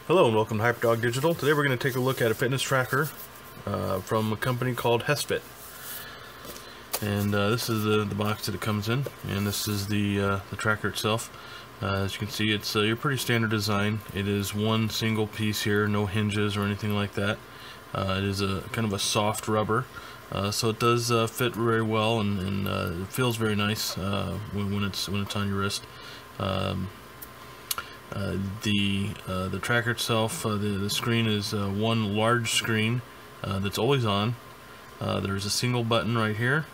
Hello and welcome to Hyperdog Digital. Today we're going to take a look at a fitness tracker from a company called Hesvit. And this is the box that it comes in, and this is the tracker itself. As you can see, it's your pretty standard design. It is one single piece here, no hinges or anything like that. It is a kind of a soft rubber, so it does fit very well, and it feels very nice when it's on your wrist. The tracker itself, the screen is one large screen that's always on. There's a single button right here,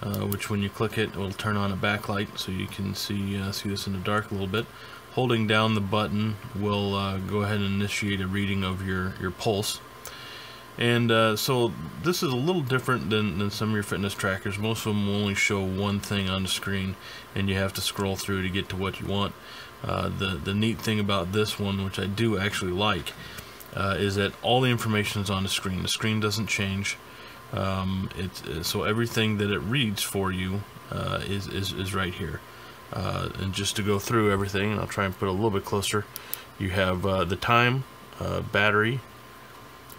which when you click it will turn on a backlight, so you can see this in the dark a little bit. Holding down the button will go ahead and initiate a reading of your pulse. And so this is a little different than some of your fitness trackers. Most of them will only show one thing on the screen, and you have to scroll through to get to what you want. The neat thing about this one, which I do actually like, is that all the information is on the screen. The screen doesn't change. So everything that it reads for you is right here. And just to go through everything, and I'll try and put it a little bit closer, you have the time, battery.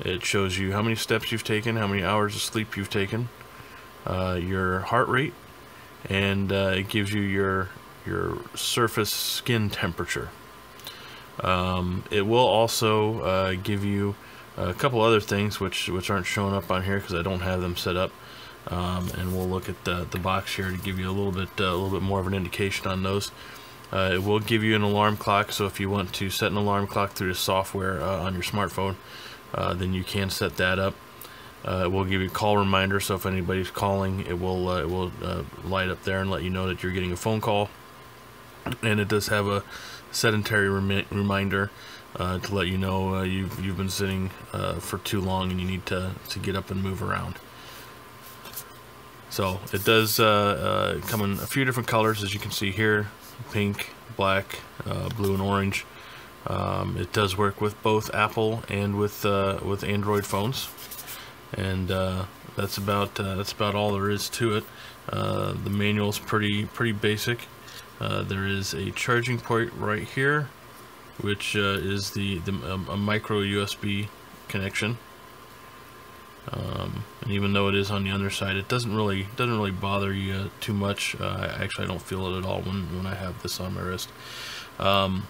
It shows you how many steps you've taken, how many hours of sleep you've taken, your heart rate, and it gives you your surface skin temperature. It will also give you a couple other things which aren't showing up on here because I don't have them set up, and we'll look at the box here to give you a little bit more of an indication on those. It will give you an alarm clock, so if you want to set an alarm clock through the software on your smartphone, then you can set that up. It will give you a call reminder, so if anybody's calling, it will light up there and let you know that you're getting a phone call. And it does have a sedentary reminder to let you know you've been sitting for too long and you need to get up and move around. So it does come in a few different colors, as you can see here: pink, black, blue, and orange. It does work with both Apple and with Android phones, and that's about all there is to it. The manual's pretty basic. There is a charging port right here, which is a micro USB connection. And even though it is on the underside, it doesn't really bother you too much. Actually, I don't feel it at all when I have this on my wrist. The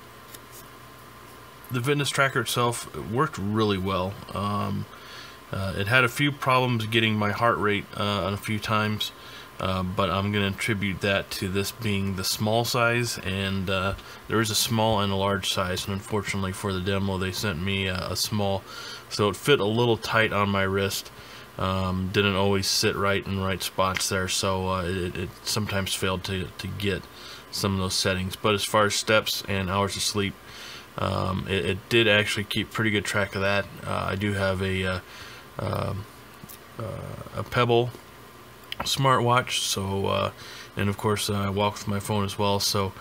fitness tracker itself worked really well. It had a few problems getting my heart rate on a few times, but I'm going to attribute that to this being the small size, and there is a small and a large size, and unfortunately for the demo they sent me a small, so it fit a little tight on my wrist. Didn't always sit right in the right spots there, so it sometimes failed to get some of those settings. But as far as steps and hours of sleep, it did actually keep pretty good track of that. I do have a Pebble smartwatch, so and of course I walk with my phone as well, so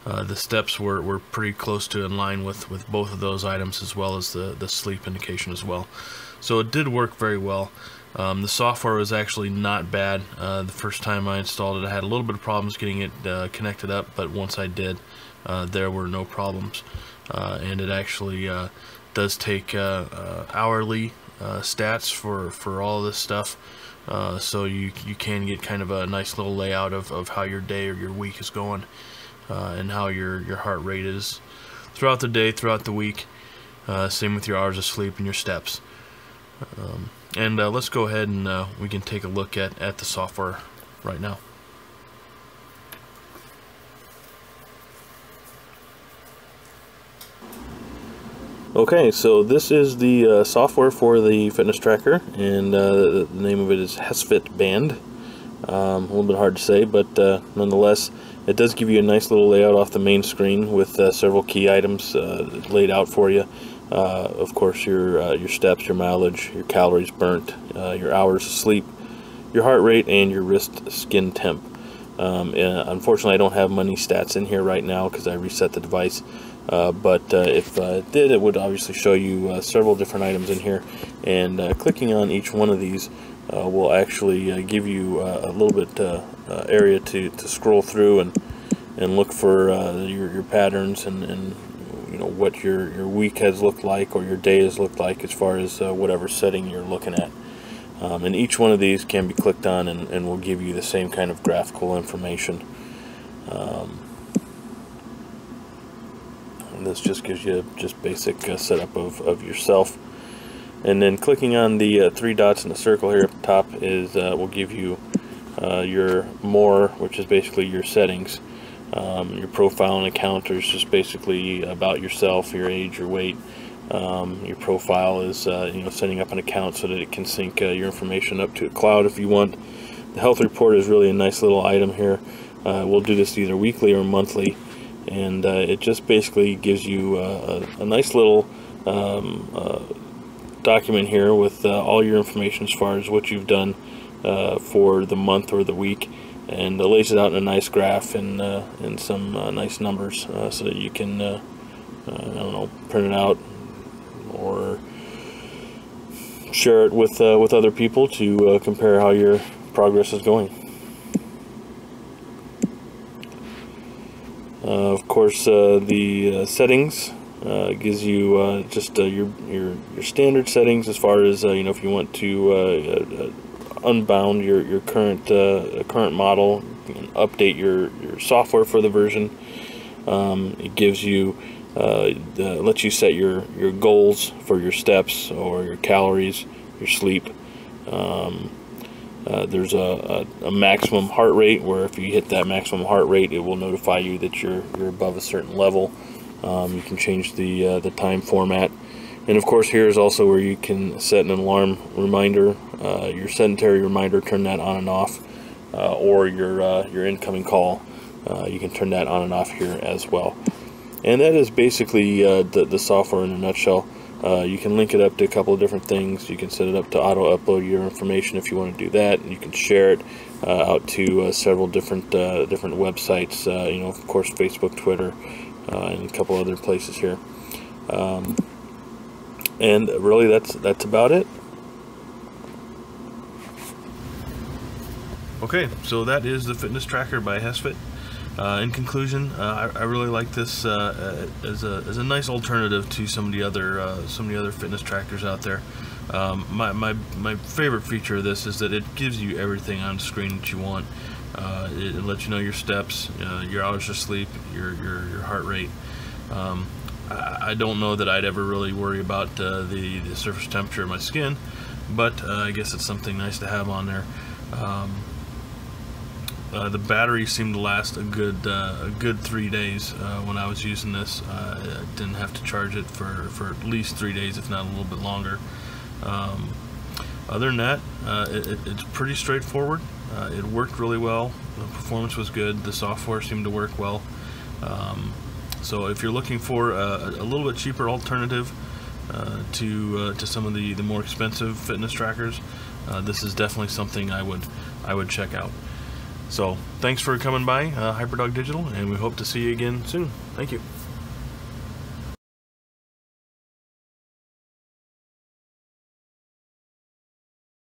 the steps were pretty close to in line with both of those items, as well as the sleep indication as well. So it did work very well. The software was actually not bad. The first time I installed it, I had a little bit of problems getting it connected up, but once I did, there were no problems. And it actually does take hourly stats for all of this stuff, so you can get kind of a nice little layout of how your day or your week is going, and how your heart rate is throughout the day, throughout the week. Same with your hours of sleep and your steps. And let's go ahead and we can take a look at the software right now. Okay, so this is the software for the fitness tracker, and the name of it is Hesvit Band. A little bit hard to say, but nonetheless, it does give you a nice little layout off the main screen with several key items laid out for you. Of course, your steps, your mileage, your calories burnt, your hours of sleep, your heart rate, and your wrist skin temp. Unfortunately, I don't have many stats in here right now because I reset the device. But if it did, it would obviously show you several different items in here, and clicking on each one of these will actually give you a little bit area to scroll through and look for your patterns and what your week has looked like or your day has looked like as far as whatever setting you're looking at. And each one of these can be clicked on and will give you the same kind of graphical information. And this just gives you just basic setup of yourself. And then clicking on the 3 dots in the circle here at the top is will give you your more, which is basically your settings. Your profile and account is just basically about yourself, your age, your weight. Your profile is setting up an account so that it can sync your information up to the cloud if you want. The health report is really a nice little item here. We'll do this either weekly or monthly, and it just basically gives you a nice little document here with all your information as far as what you've done for the month or the week, and lays it out in a nice graph and some nice numbers so that you can I don't know, print it out or share it with other people to compare how your progress is going. Of course, the settings gives you just your standard settings as far as if you want to unbound your current model, and update your software for the version. It gives you lets you set your goals for your steps or your calories, your sleep. There's a maximum heart rate, where if you hit that maximum heart rate, it will notify you that you're above a certain level. You can change the time format, and of course here is also where you can set an alarm reminder, your sedentary reminder, turn that on and off, or your incoming call, you can turn that on and off here as well. And that is basically the software in a nutshell. You can link it up to a couple of different things. You can set it up to auto-upload your information if you want to do that. You can share it out to several different websites. Of course, Facebook, Twitter, and a couple other places here. And really, that's about it. Okay, so that is the fitness tracker by Hesvit. In conclusion, I really like this as a nice alternative to some of the other fitness trackers out there. My favorite feature of this is that it gives you everything on the screen that you want. It lets you know your steps, your hours of sleep, your heart rate. I don't know that I'd ever really worry about the surface temperature of my skin, but I guess it's something nice to have on there. The battery seemed to last a good 3 days when I was using this. I didn't have to charge it for at least 3 days, if not a little bit longer. Other than that, it's pretty straightforward. It worked really well. The performance was good. The software seemed to work well. So if you're looking for a little bit cheaper alternative to some of the more expensive fitness trackers, this is definitely something I would check out. So thanks for coming by, Hyperdog Digital, and we hope to see you again soon. Thank you.